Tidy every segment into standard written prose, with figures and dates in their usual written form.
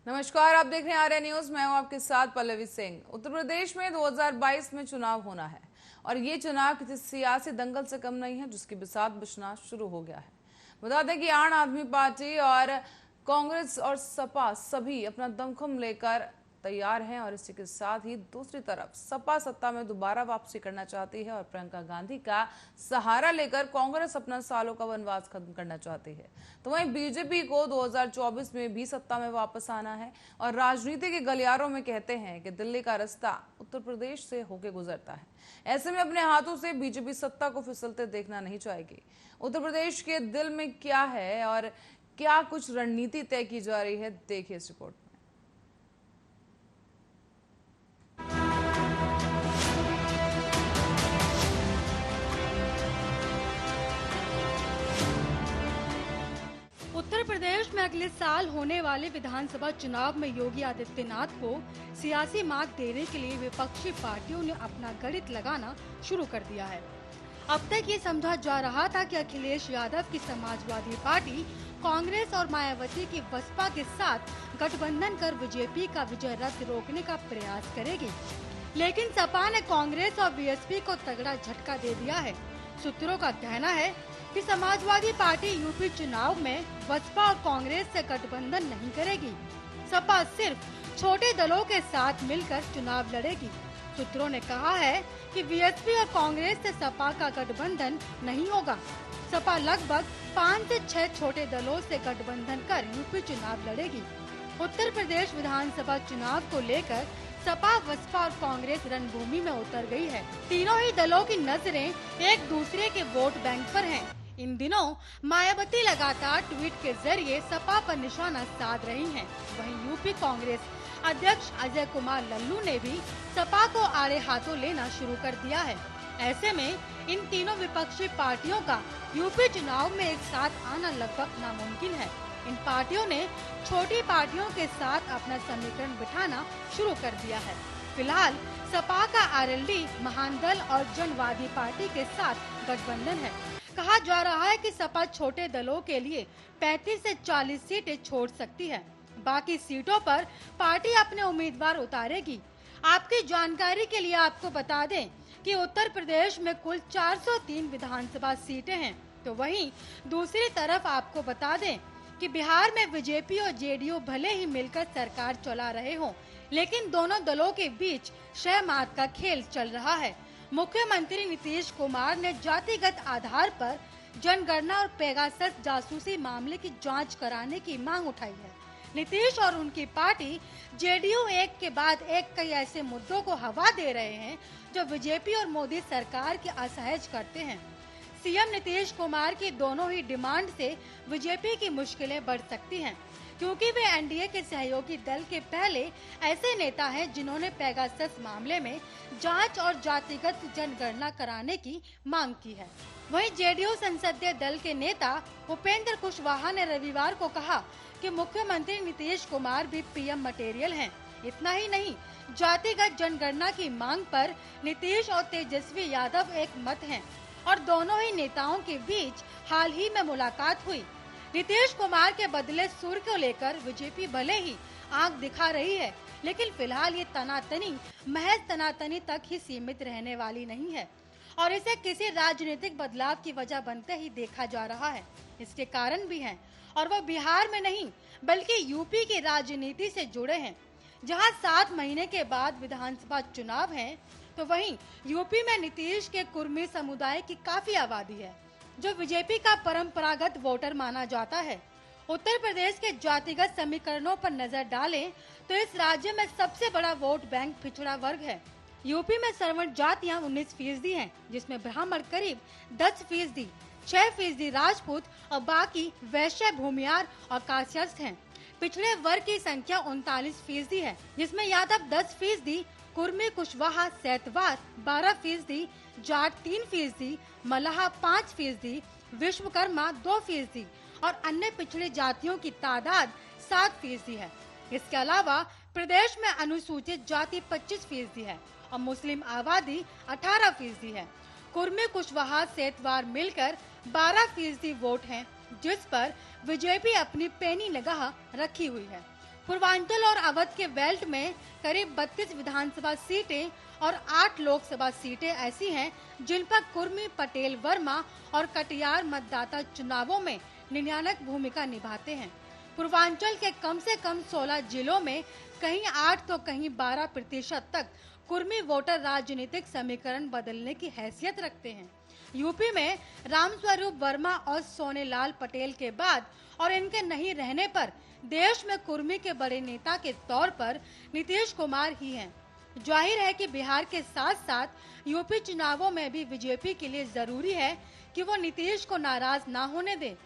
नमस्कार, आप देख रहे हैं आर्या न्यूज। मैं हूं आपके साथ पल्लवी सिंह। उत्तर प्रदेश में 2022 में चुनाव होना है और ये चुनाव किसी सियासी दंगल से कम नहीं है जिसकी बिसात बिछना शुरू हो गया है। बता दें कि आम आदमी पार्टी और कांग्रेस और सपा सभी अपना दमखम लेकर तैयार हैं और इसी के साथ ही दूसरी तरफ सपा सत्ता में दोबारा वापसी करना चाहती है और प्रियंका गांधी का सहारा लेकर कांग्रेस अपना सालों का वनवास खत्म करना चाहती है। तो वहीं बीजेपी को 2024 में भी सत्ता में वापस आना है और राजनीति के गलियारों में कहते हैं कि दिल्ली का रास्ता उत्तर प्रदेश से होकर गुजरता है। ऐसे में अपने हाथों से बीजेपी सत्ता को फिसलते देखना नहीं चाहेगी। उत्तर प्रदेश के दिल में क्या है और क्या कुछ रणनीति तय की जा रही है, देखिए इस रिपोर्ट। उत्तर प्रदेश में अगले साल होने वाले विधानसभा चुनाव में योगी आदित्यनाथ को सियासी मार्ग देने के लिए विपक्षी पार्टियों ने अपना गणित लगाना शुरू कर दिया है। अब तक ये समझा जा रहा था कि अखिलेश यादव की समाजवादी पार्टी कांग्रेस और मायावती की बसपा के साथ गठबंधन कर बीजेपी का विजय रथ रोकने का प्रयास करेगी, लेकिन सपा ने कांग्रेस और बीएसपी को तगड़ा झटका दे दिया है। सूत्रों का कहना है कि समाजवादी पार्टी यूपी चुनाव में बसपा और कांग्रेस से गठबंधन नहीं करेगी। सपा सिर्फ छोटे दलों के साथ मिलकर चुनाव लड़ेगी। सूत्रों ने कहा है कि बीएसपी और कांग्रेस से सपा का गठबंधन नहीं होगा। सपा लगभग 5 से 6 छोटे दलों से गठबंधन कर यूपी चुनाव लड़ेगी। उत्तर प्रदेश विधानसभा चुनाव को लेकर सपा, बसपा और कांग्रेस रणभूमि में उतर गई है। तीनों ही दलों की नजरें एक दूसरे के वोट बैंक पर हैं। इन दिनों मायावती लगातार ट्वीट के जरिए सपा पर निशाना साध रही हैं। वहीं यूपी कांग्रेस अध्यक्ष अजय कुमार लल्लू ने भी सपा को आड़े हाथों लेना शुरू कर दिया है। ऐसे में इन तीनों विपक्षी पार्टियों का यूपी चुनाव में एक साथ आना लगभग नामुमकिन है। इन पार्टियों ने छोटी पार्टियों के साथ अपना समीकरण बिठाना शुरू कर दिया है। फिलहाल सपा का आरएलडी, महान दल और जनवादी पार्टी के साथ गठबंधन है। कहा जा रहा है कि सपा छोटे दलों के लिए 35 से 40 सीटें छोड़ सकती है। बाकी सीटों पर पार्टी अपने उम्मीदवार उतारेगी। आपकी जानकारी के लिए आपको बता दें कि उत्तर प्रदेश में कुल 403 विधानसभा सीटें हैं। तो वहीं दूसरी तरफ आपको बता दें कि बिहार में बीजेपी और जेडीयू भले ही मिलकर सरकार चला रहे हों, लेकिन दोनों दलों के बीच 6 मात का खेल चल रहा है। मुख्यमंत्री नीतीश कुमार ने जातिगत आधार पर जनगणना और पेगासस जासूसी मामले की जांच कराने की मांग उठाई है। नीतीश और उनकी पार्टी जेडीयू एक के बाद एक कई ऐसे मुद्दों को हवा दे रहे हैं जो बीजेपी और मोदी सरकार की असहज करते हैं। सीएम नीतीश कुमार की दोनों ही डिमांड से बीजेपी की मुश्किलें बढ़ सकती हैं, क्योंकि वे एनडीए के सहयोगी दल के पहले ऐसे नेता हैं जिन्होंने पेगासस मामले में जांच और जातिगत जनगणना कराने की मांग की है। वहीं जेडीयू संसदीय दल के नेता उपेंद्र कुशवाहा ने रविवार को कहा कि मुख्यमंत्री नीतीश कुमार भी पीएम मटेरियल हैं। इतना ही नहीं, जातिगत जनगणना की मांग पर नीतीश और तेजस्वी यादव एक मत हैं और दोनों ही नेताओं के बीच हाल ही में मुलाकात हुई। नीतीश कुमार के बदले सुर को लेकर बीजेपी भले ही आंख दिखा रही है, लेकिन फिलहाल ये तनातनी महज तनातनी तक ही सीमित रहने वाली नहीं है और इसे किसी राजनीतिक बदलाव की वजह बनते ही देखा जा रहा है। इसके कारण भी हैं और वो बिहार में नहीं बल्कि यूपी की राजनीति से जुड़े हैं, जहां 7 महीने के बाद विधानसभा चुनाव हैं। तो वहीं यूपी में नीतीश के कुर्मी समुदाय की काफी आबादी है, जो बीजेपी का परंपरागत वोटर माना जाता है। उत्तर प्रदेश के जातिगत समीकरणों पर नजर डालें तो इस राज्य में सबसे बड़ा वोट बैंक पिछड़ा वर्ग है। यूपी में सवर्ण जातियां 19% हैं, जिसमें ब्राह्मण करीब 10%, 6% राजपूत और बाकी वैश्य, भूमियार और कायस्थ हैं। पिछड़े वर्ग की संख्या 39% है, जिसमें यादव 10%, कुर्मी, कुशवाहा, सैतवार 12%, जाट 3%, मलाह 5%, विश्वकर्मा 2% और अन्य पिछड़ी जातियों की तादाद 7% है। इसके अलावा प्रदेश में अनुसूचित जाति 25% है और मुस्लिम आबादी 18% है। कुर्मी, कुशवाहा, सैतवार मिलकर 12% वोट हैं, जिस पर बीजेपी अपनी पैनी निगाह रखी हुई है। पूर्वांचल और अवध के बेल्ट में करीब 32 विधानसभा सीटें और 8 लोकसभा सीटें ऐसी हैं जिन पर कुर्मी, पटेल, वर्मा और कटियार मतदाता चुनावों में निर्णायक भूमिका निभाते हैं। पूर्वांचल के कम से कम 16 जिलों में कहीं 8 तो कहीं 12% तक कुर्मी वोटर राजनीतिक समीकरण बदलने की हैसियत रखते हैं। यूपी में रामस्वरूप वर्मा और सोनेलाल पटेल के बाद और इनके नहीं रहने पर देश में कुर्मी के बड़े नेता के तौर पर नीतीश कुमार ही हैं। जाहिर है कि बिहार के साथ साथ यूपी चुनावों में भी बीजेपी के लिए जरूरी है कि वो नीतीश को नाराज ना होने दे।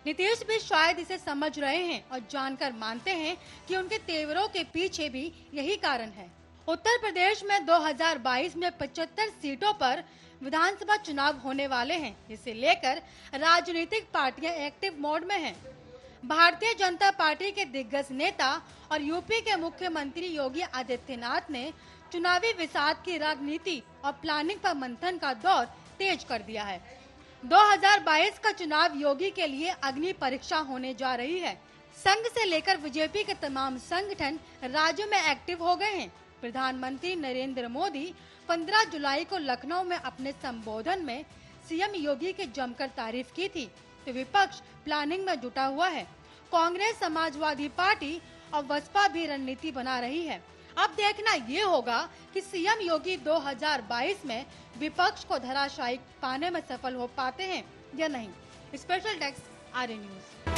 नीतीश भी शायद इसे समझ रहे हैं और जानकर मानते हैं कि उनके तेवरों के पीछे भी यही कारण है। उत्तर प्रदेश में 2022 में 75 सीटों पर विधानसभा चुनाव होने वाले हैं, जिसे लेकर राजनीतिक पार्टियां एक्टिव मोड में हैं। भारतीय जनता पार्टी के दिग्गज नेता और यूपी के मुख्यमंत्री योगी आदित्यनाथ ने चुनावी विषाद की राजनीति और प्लानिंग पर मंथन का दौर तेज कर दिया है। 2022 का चुनाव योगी के लिए अग्नि परीक्षा होने जा रही है। संघ से लेकर बीजेपी के तमाम संगठन राज्यों में एक्टिव हो गए हैं। प्रधानमंत्री नरेंद्र मोदी 15 जुलाई को लखनऊ में अपने संबोधन में सीएम योगी की जमकर तारीफ की थी, तो विपक्ष प्लानिंग में जुटा हुआ है। कांग्रेस, समाजवादी पार्टी और बसपा भी रणनीति बना रही है। अब देखना ये होगा कि सीएम योगी 2022 में विपक्ष को धराशायी पाने में सफल हो पाते हैं या नहीं। Special desk RA news.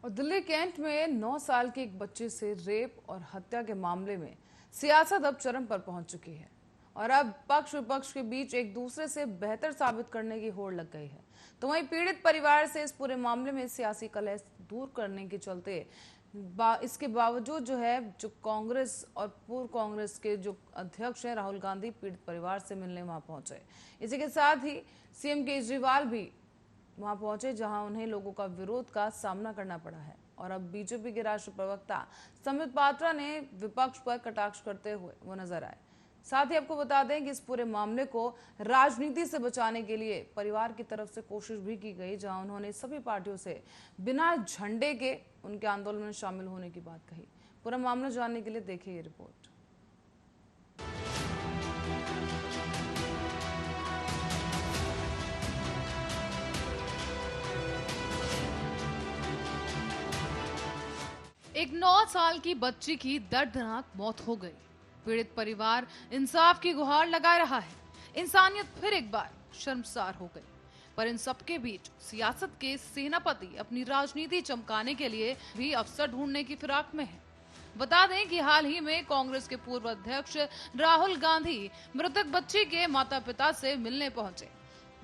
और दिल्ली कैंट में 9 साल के एक बच्चे से रेप और हत्या के मामले में सियासत अब चरम पर पहुंच चुकी है और अब पक्ष विपक्ष के बीच एक दूसरे से बेहतर साबित करने की होड़ लग गई है। तो वहीं पीड़ित परिवार से इस पूरे मामले में सियासी कलह दूर करने के चलते इसके बावजूद जो कांग्रेस और पूर्व कांग्रेस के जो अध्यक्ष हैं राहुल गांधी पीड़ित परिवार से मिलने वहां पहुंचे। इसी के साथ ही सीएम केजरीवाल भी वहां पहुंचे, जहां उन्हें लोगों का विरोध का सामना करना पड़ा है। और अब बीजेपी के राष्ट्रीय प्रवक्ता संबित पात्रा ने विपक्ष पर कटाक्ष करते हुए वो नजर आए। साथ ही आपको बता दें कि इस पूरे मामले को राजनीति से बचाने के लिए परिवार की तरफ से कोशिश भी की गई, जहां उन्होंने सभी पार्टियों से बिना झंडे के उनके आंदोलन में शामिल होने की बात कही। पूरा मामला जानने के लिए देखिए ये रिपोर्ट। एक 9 साल की बच्ची की दर्दनाक मौत हो गई। पीड़ित परिवार इंसाफ की गुहार लगा रहा है। इंसानियत फिर एक बार शर्मसार हो गई। पर इन सबके बीच सियासत के सेनापति अपनी राजनीति चमकाने के लिए भी अवसर ढूंढने की फिराक में है। बता दें कि हाल ही में कांग्रेस के पूर्व अध्यक्ष राहुल गांधी मृतक बच्ची के माता पिता से मिलने पहुंचे,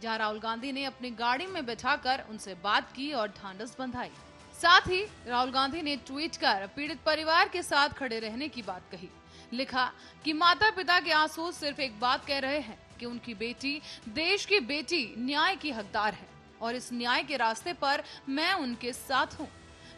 जहां राहुल गांधी ने अपनी गाड़ी में बैठाकर उनसे बात की और ढांढस बंधाई। साथ ही राहुल गांधी ने ट्वीट कर पीड़ित परिवार के साथ खड़े रहने की बात कही। लिखा कि माता पिता के आंसू सिर्फ एक बात कह रहे हैं कि उनकी बेटी, देश की बेटी, न्याय की हकदार है और इस न्याय के रास्ते पर मैं उनके साथ हूं।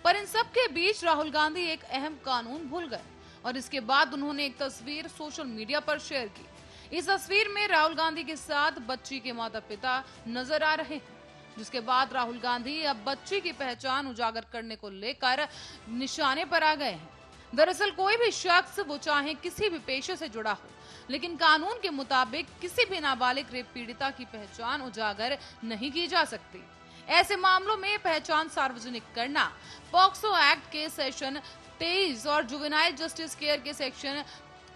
पर इन सब के बीच राहुल गांधी एक अहम कानून भूल गए और इसके बाद उन्होंने एक तस्वीर सोशल मीडिया पर शेयर की। इस तस्वीर में राहुल गांधी के साथ बच्ची के माता पिता नजर आ रहे हैं, जिसके बाद राहुल गांधी अब बच्ची की पहचान उजागर करने को लेकर निशाने पर आ गए हैं। दरअसल कोई भी शख्स, वो चाहे किसी भी पेशे से जुड़ा हो, लेकिन कानून के मुताबिक किसी भी नाबालिग रेप पीड़िता की पहचान उजागर नहीं की जा सकती। ऐसे मामलों में पहचान सार्वजनिक करना पॉक्सो एक्ट के सेक्शन 23 और जुवेनाइल जस्टिस केयर के सेक्शन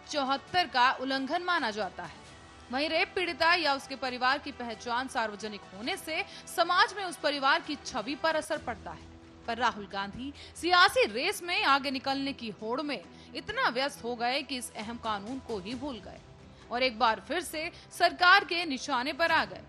74 का उल्लंघन माना जाता है। वहीं रेप पीड़िता या उसके परिवार की पहचान सार्वजनिक होने से समाज में उस परिवार की छवि पर असर पड़ता है। पर राहुल गांधी सियासी रेस में आगे निकलने की होड़ में इतना व्यस्त हो गए कि इस अहम कानून को ही भूल गए और एक बार फिर से सरकार के निशाने पर आ गए।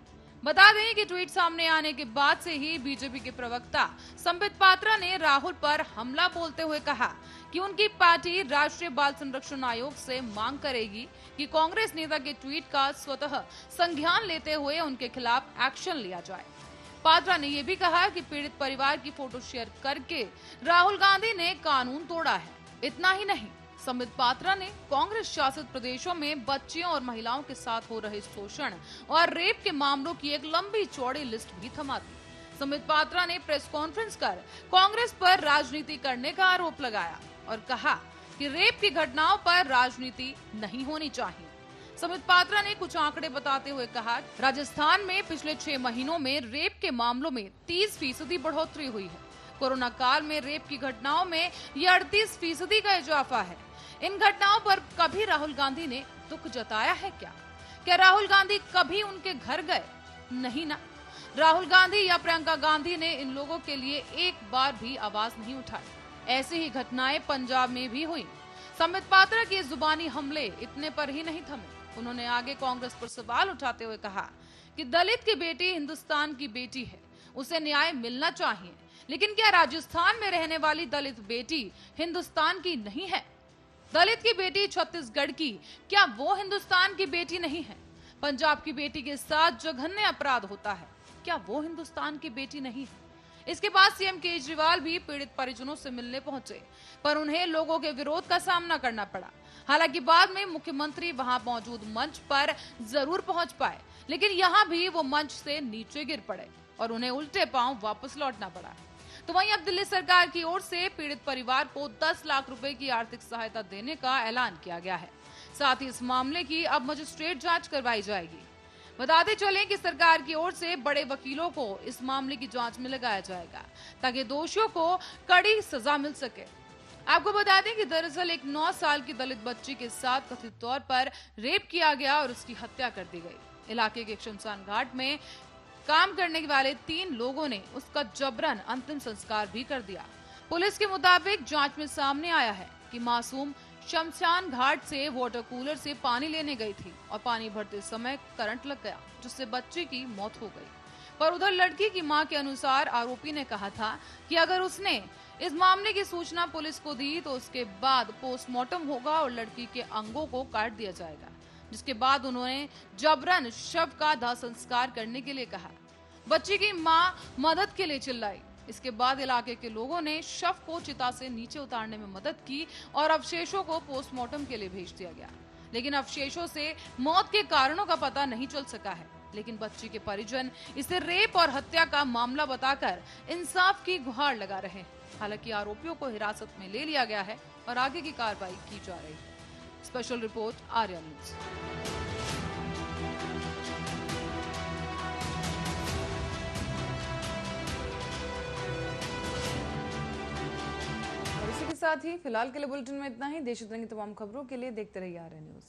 बता दें कि ट्वीट सामने आने के बाद से ही बीजेपी के प्रवक्ता संबित पात्रा ने राहुल पर हमला बोलते हुए कहा कि उनकी पार्टी राष्ट्रीय बाल संरक्षण आयोग से मांग करेगी कि कांग्रेस नेता के ट्वीट का स्वतः संज्ञान लेते हुए उनके खिलाफ एक्शन लिया जाए। पात्रा ने यह भी कहा कि पीड़ित परिवार की फोटो शेयर करके राहुल गांधी ने कानून तोड़ा है। इतना ही नहीं, संबित पात्रा ने कांग्रेस शासित प्रदेशों में बच्चियों और महिलाओं के साथ हो रहे शोषण और रेप के मामलों की एक लंबी चौड़ी लिस्ट भी थमा दी। संबित पात्रा ने प्रेस कॉन्फ्रेंस कर कांग्रेस पर राजनीति करने का आरोप लगाया और कहा कि रेप की घटनाओं पर राजनीति नहीं होनी चाहिए। संबित पात्रा ने कुछ आंकड़े बताते हुए कहा, राजस्थान में पिछले 6 महीनों में रेप के मामलों में 30% बढ़ोतरी हुई है। कोरोना काल में रेप की घटनाओं में ये 38% का इजाफा है। इन घटनाओं पर कभी राहुल गांधी ने दुख जताया है क्या राहुल गांधी कभी उनके घर गए? नहीं ना। राहुल गांधी या प्रियंका गांधी ने इन लोगों के लिए एक बार भी आवाज नहीं उठाई। ऐसी ही घटनाएं पंजाब में भी हुई। संबित पात्रा के जुबानी हमले इतने पर ही नहीं थमे। उन्होंने आगे कांग्रेस पर सवाल उठाते हुए कहा कि दलित की बेटी हिंदुस्तान की बेटी है, उसे न्याय मिलना चाहिए। लेकिन क्या राजस्थान में रहने वाली दलित बेटी हिंदुस्तान की नहीं है? दलित की बेटी छत्तीसगढ़ की, क्या वो हिंदुस्तान की बेटी नहीं है? पंजाब की बेटी के साथ जघन्य अपराध होता है, क्या वो हिंदुस्तान की बेटी नहीं है? इसके बाद सीएम केजरीवाल भी पीड़ित परिजनों से मिलने पहुंचे, पर उन्हें लोगों के विरोध का सामना करना पड़ा। हालांकि बाद में मुख्यमंत्री वहां मौजूद मंच पर जरूर पहुंच पाए, लेकिन यहां भी वो मंच से नीचे गिर पड़े और उन्हें उल्टे पांव वापस लौटना पड़ा। तो वहीं अब दिल्ली सरकार की ओर से पीड़ित परिवार को 10 लाख रुपए की आर्थिक सहायता देने का ऐलान किया गया है। साथ ही इस मामले की अब मजिस्ट्रेट जांच करवाई जाएगी। बताते चलें कि सरकार की ओर से बड़े वकीलों को इस मामले की जांच में लगाया जाएगा ताकि दोषियों को कड़ी सजा मिल सके। आपको बता दें कि दरअसल एक 9 साल की दलित बच्ची के साथ कथित तौर पर रेप किया गया और उसकी हत्या कर दी गई। इलाके के शमशान घाट में काम करने वाले 3 लोगों ने उसका जबरन अंतिम संस्कार भी कर दिया। पुलिस के मुताबिक जांच में सामने आया है कि मासूम शमशान घाट से वाटर कूलर से पानी लेने गई थी और पानी भरते समय करंट लग गया, जिससे बच्चे की मौत हो गई। पर उधर लड़की की मां के अनुसार आरोपी ने कहा था कि अगर उसने इस मामले की सूचना पुलिस को दी तो उसके बाद पोस्टमार्टम होगा और लड़की के अंगों को काट दिया जाएगा, जिसके बाद उन्होंने जबरन शव का दाह संस्कार करने के लिए कहा। बच्ची की मां मदद के लिए चिल्लाई। इसके बाद इलाके के लोगों ने शव को चिता से नीचे उतारने में मदद की और अवशेषों को पोस्टमार्टम के लिए भेज दिया गया। लेकिन अवशेषों से मौत के कारणों का पता नहीं चल सका है। लेकिन बच्ची के परिजन इसे रेप और हत्या का मामला बताकर इंसाफ की गुहार लगा रहे हैं। हालांकि आरोपियों को हिरासत में ले लिया गया है और आगे की कार्रवाई की जा रही है। Special report, Arya news. इसी के साथ ही फिलहाल के लिए बुलेटिन में इतना ही। देश दुनिया की तमाम खबरों के लिए देखते रहिए आर्या न्यूज।